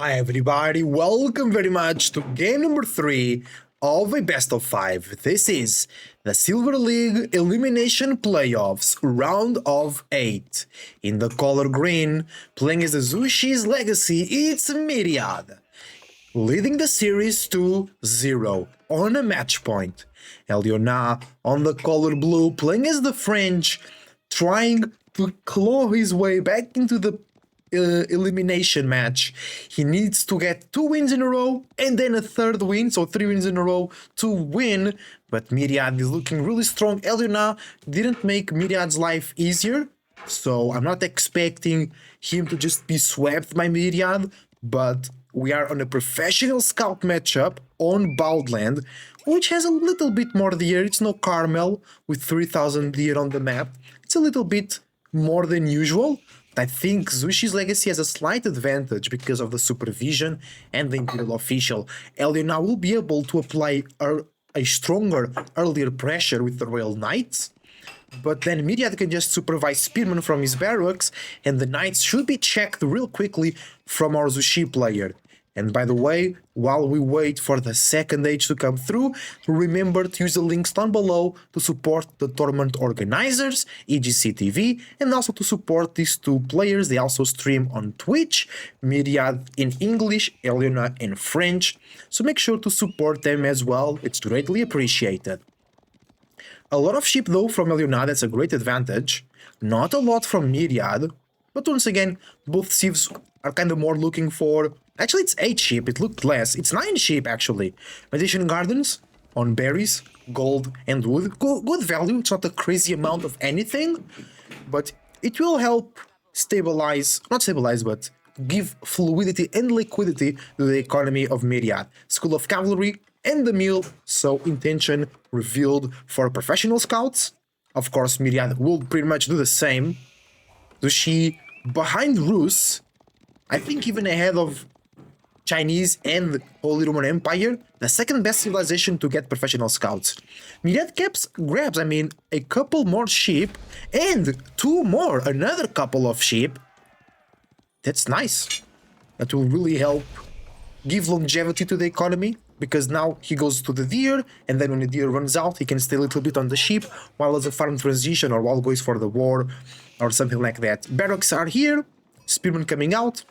Hi everybody, welcome very much to game number 3 of a best of 5. This is the Silver League Elimination Playoffs round of 8. In the color green, playing as the Zushi's Legacy, it's Myriad, leading the series 2-0 on a match point. Elyona on the color blue, playing as the French, trying to claw his way back into the elimination match. He needs to get 2 wins in a row and then a third win, so 3 wins in a row to win. But Myriad is looking really strong. Elyona didn't make Myriad's life easier, so I'm not expecting him to just be swept by Myriad, but we are on a professional scout matchup on Baldland, which has a little bit more deer. It's no Carmel with 3000 deer on the map. It's a little bit more than usual. I think Zushi's Legacy has a slight advantage because of the supervision and the Imperial Official. Elyona will be able to apply a stronger, earlier pressure with the Royal Knights, but then Myriad can just supervise Spearman from his barracks, and the Knights should be checked real quickly from our Zushi player. And by the way, while we wait for the second age to come through, remember to use the links down below to support the tournament organizers, EGC TV, and also to support these two players. They also stream on Twitch, Myriad in English, Elyona in French, so make sure to support them as well. It's greatly appreciated. A lot of sheep though from Elyona, that's a great advantage. Not a lot from Myriad, but once again, both civs are kind of more looking for... Actually, it's 8 sheep, it looked less. It's 9 sheep, actually. Meditation Gardens on berries, gold, and wood. Good value, it's not a crazy amount of anything, but it will help stabilize, not stabilize, but give fluidity and liquidity to the economy of Myriad. School of Cavalry and the Mill, so intention revealed for professional scouts. Of course, Myriad will pretty much do the same. Zushi behind Rus, I think even ahead of Chinese and Holy Roman Empire, the second best civilization to get professional scouts. Myriad grabs, a couple more sheep and 2 more, another couple of sheep. That's nice. That will really help give longevity to the economy, because now he goes to the deer, and then when the deer runs out, he can stay a little bit on the sheep while as a farm transition or while goes for the war or something like that. Barracks are here, Spearman coming out.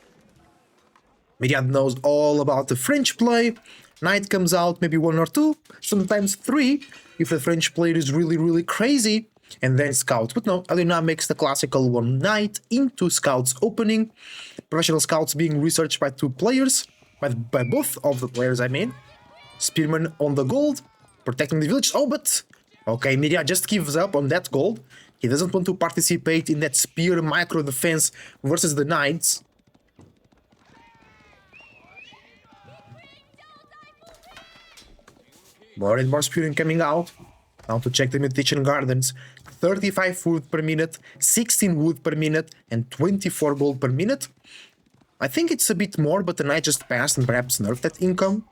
Myriad knows all about the French play. Knight comes out, maybe 1 or 2, sometimes 3, if the French player is really crazy, and then scouts. But no, Elyona makes the classical 1 knight into scouts opening. Professional scouts being researched by 2 players, by both of the players, I mean. Spearman on the gold, protecting the village. Oh, but... Okay, Myriad just gives up on that gold. He doesn't want to participate in that spear micro defense versus the knights. More and more spearing coming out. Now to check the Meditation Gardens. 35 wood per minute, 16 wood per minute, and 24 gold per minute. I think it's a bit more, but the knight just passed and perhaps nerfed that income.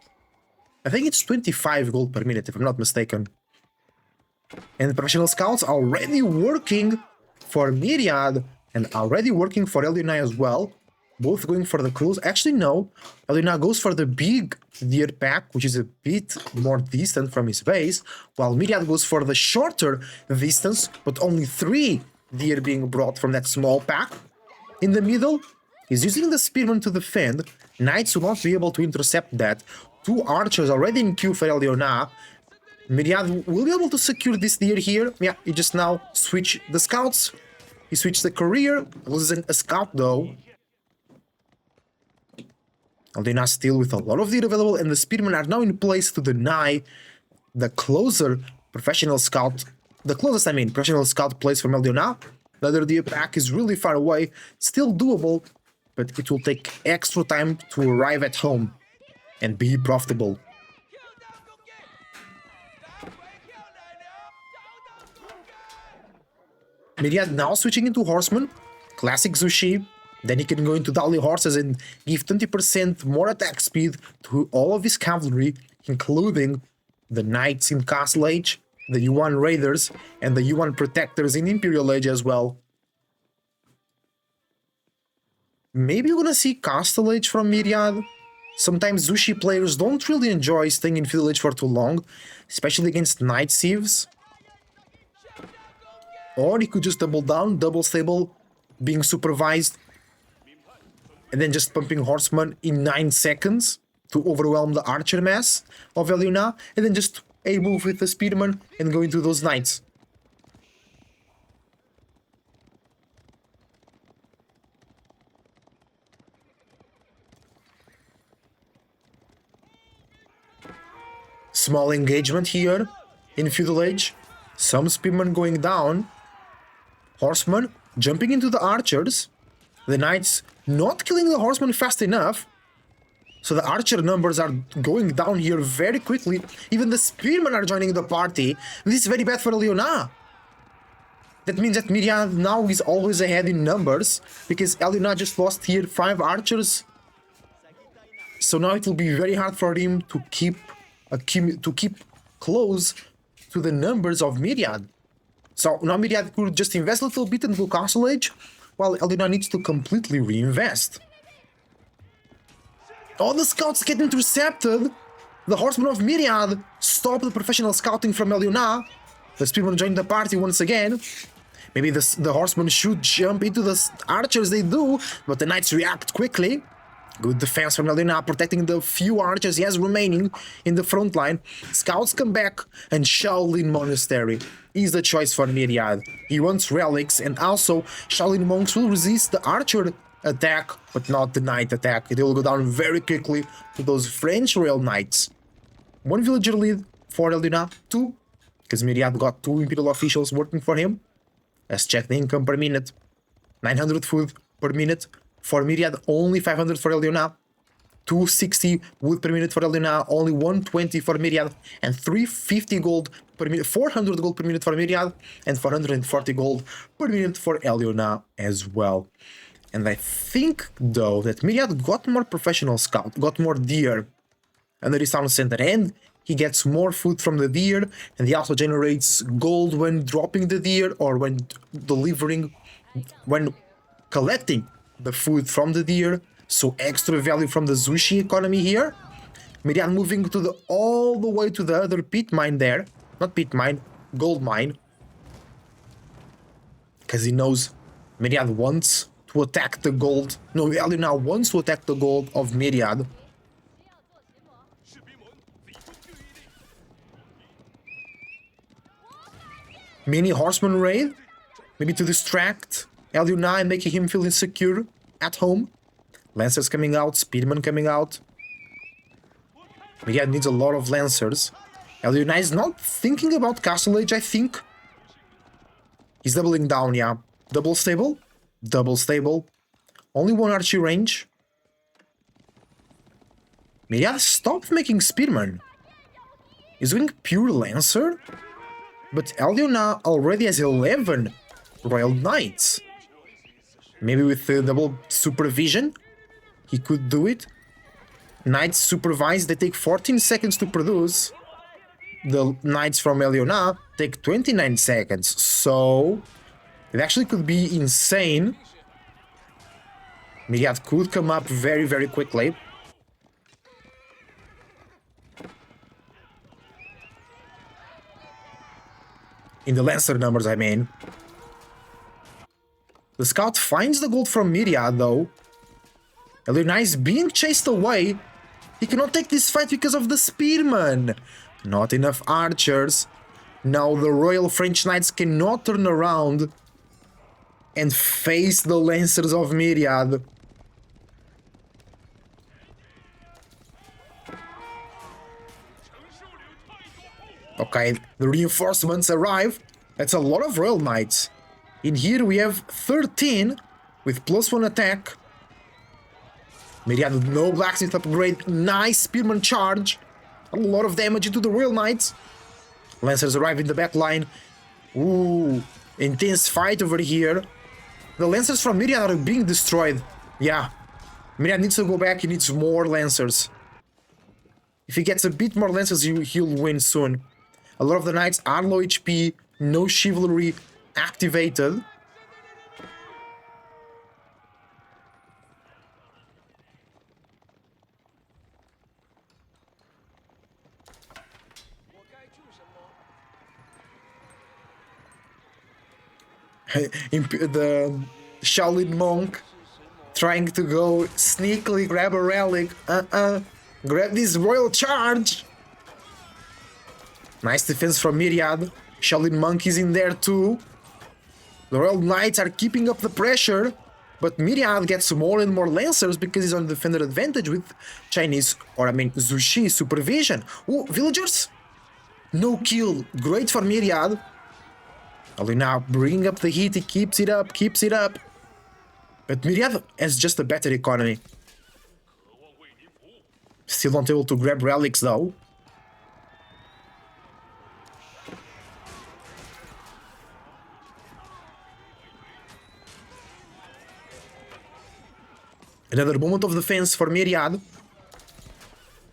I think it's 25 gold per minute, if I'm not mistaken. And the professional scouts are already working for Myriad and already working for Elyona as well. Both going for the close. Actually, no. Elyona goes for the big deer pack, which is a bit more distant from his base, while Myriad goes for the shorter distance, but only 3 deer being brought from that small pack. In the middle, he's using the Spearman to defend. Knights will not be able to intercept that. 2 archers already in queue for Elyona. Myriad will be able to secure this deer here. Yeah, he just now switched the scouts. He switched the career. Loses a scout though. Elyona still with a lot of deer available, and the Spearmen are now in place to deny the closer professional scout. The closest, professional scout place from Elyona. The other deer pack is really far away. Still doable, but it will take extra time to arrive at home and be profitable. Myriad now switching into Horseman, classic Zushi. Then he can go into Dali Horses and give 20% more attack speed to all of his cavalry, including the Knights in Castle Age, the Yuan Raiders, and the Yuan Protectors in Imperial Age as well. Maybe you're gonna see Castle Age from Myriad. Sometimes Zushi players don't really enjoy staying in Fiddle Age for too long, especially against Night Sieves. Or he could just double down, double stable, being supervised, and then just pumping Horseman in 9 seconds to overwhelm the Archer mass of Elyona, and then just a move with the Spearman and go into those Knights. Small engagement here in Feudal Age. Some Spearmen going down. Horseman jumping into the Archers. The Knights not killing the Horseman fast enough. So the Archer numbers are going down here very quickly. Even the Spearmen are joining the party. This is very bad for Elyona. That means that Myriad now is always ahead in numbers, because Elyona just lost here 5 Archers. So now it will be very hard for him to keep close to the numbers of Myriad. So now Myriad could just invest a little bit and go Castle Age, while Elyona needs to completely reinvest. All the scouts get intercepted. The Horsemen of Myriad stop the professional scouting from Elyona. The Spearmen join the party once again. Maybe the Horsemen should jump into the Archers, they do, but the Knights react quickly. Good defense from Elyona, protecting the few Archers he has remaining in the front line. Scouts come back, and Shaolin Monastery is the choice for Myriad. He wants relics, and also Shaolin Monks will resist the Archer attack, but not the Knight attack. They will go down very quickly to those French Royal Knights. 1 villager lead for Elyona, 2, because Myriad got 2 Imperial officials working for him. Let's check the income per minute. 900 food per minute. For Myriad, only 500 for Elyona. 260 wood per minute for Elyona, only 120 for Myriad, and 350 gold per minute, 400 gold per minute for Myriad, and 440 gold per minute for Elyona as well. And I think, though, that Myriad got more professional scout, got more deer under his town center, and he gets more food from the deer, and he also generates gold when dropping the deer, or when delivering, when collecting the food from the deer. So extra value from the Zushi economy here. Myriad moving to the all the way to the other pit mine there. Not pit mine, gold mine. Because he knows Myriad wants to attack the gold. No, Elyona wants to attack the gold of Myriad. Mini Horseman raid. Maybe to distract Elyona and making him feel insecure at home. Lancers coming out, Spearman coming out. Myriad needs a lot of Lancers. Elyona is not thinking about Castle Age, I think. He's doubling down, yeah. Double stable. Double stable. Only 1 archery range. Myriad stopped making Spearman. He's doing pure Lancer. But Elyona already has 11 Royal Knights. Maybe with the double supervision, he could do it. Knights supervised, they take 14 seconds to produce. The Knights from Elyona take 29 seconds. So it actually could be insane. Myriad could come up very, very quickly. In the Lancer numbers, I mean. The scout finds the gold from Myriad, though. Elyona is being chased away. He cannot take this fight because of the Spearman. Not enough archers. Now the Royal French Knights cannot turn around and face the Lancers of Myriad. Okay, the reinforcements arrive. That's a lot of Royal Knights. In here we have 13 with +1 attack. Myriad with no blacksmith upgrade. Nice Spearman charge. A lot of damage into the Royal Knights. Lancers arrive in the back line. Ooh, intense fight over here. The Lancers from Myriad are being destroyed. Yeah, Myriad needs to go back. He needs more Lancers. If he gets a bit more Lancers, he'll win soon. A lot of the Knights are low HP. No Chivalry activated. The Shaolin monk trying to go sneakily grab a relic. Grab this royal charge. Nice defense from Myriad. Shaolin monk is in there too. The royal knights are keeping up the pressure, but Myriad gets more and more lancers because he's on the defender advantage with Chinese, or I mean Zushi supervision. Oh, villagers! No kill. Great for Myriad. Elyona bringing up the heat, he keeps it up, keeps it up. But Myriad has just a better economy. Still not able to grab relics though. Another moment of defense for Myriad.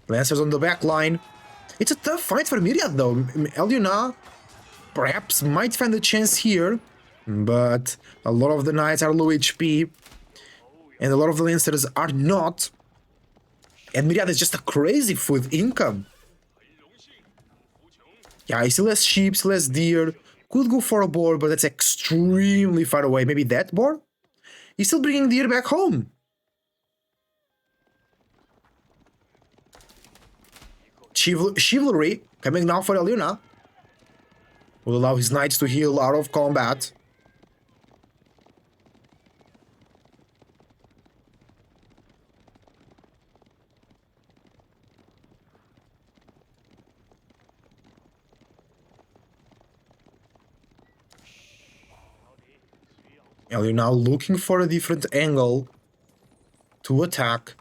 Lancers on the back line. It's a tough fight for Myriad though. Elyona perhaps might find a chance here, but a lot of the knights are low HP, and a lot of the lancers are not. And Myriad is just a crazy food income. Yeah, he still has sheep, still has deer. Could go for a boar, but that's extremely far away. Maybe that boar? He's still bringing deer back home. Chivalry coming now for Elyona. Will allow his knights to heal out of combat. Elyona looking for a different angle to attack.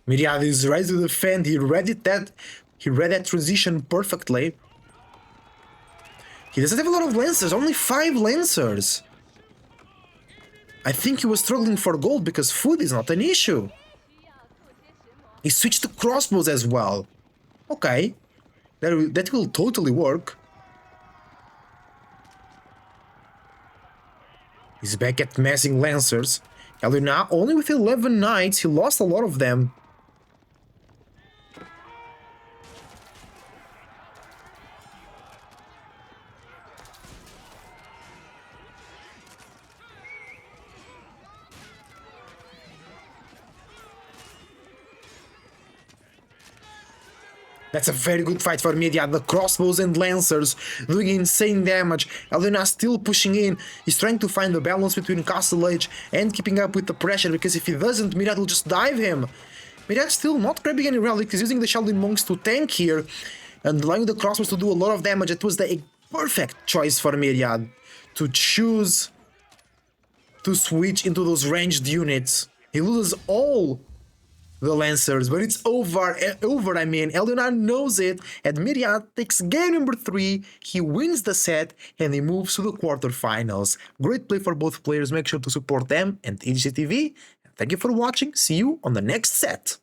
Myriad is ready to defend. He read that transition perfectly. He doesn't have a lot of lancers, only 5 lancers. I think he was struggling for gold because food is not an issue. He switched to crossbows as well. Okay, that will totally work. He's back at massing lancers. Elyona only with 11 knights, he lost a lot of them. That's a very good fight for Myriad. The crossbows and lancers doing insane damage. Elyona still pushing in. He's trying to find the balance between Castle Age and keeping up with the pressure, because if he doesn't, Myriad will just dive him. Myriad still not grabbing any relics. He's using the Shaolin monks to tank here and allowing the crossbows to do a lot of damage. It was the perfect choice for Myriad to choose to switch into those ranged units. He loses all the lancers, but it's over. I mean, Elyona knows it, and Myriad takes game number 3. He wins the set, and he moves to the quarterfinals. Great play for both players. Make sure to support them and EGTV. Thank you for watching. See you on the next set.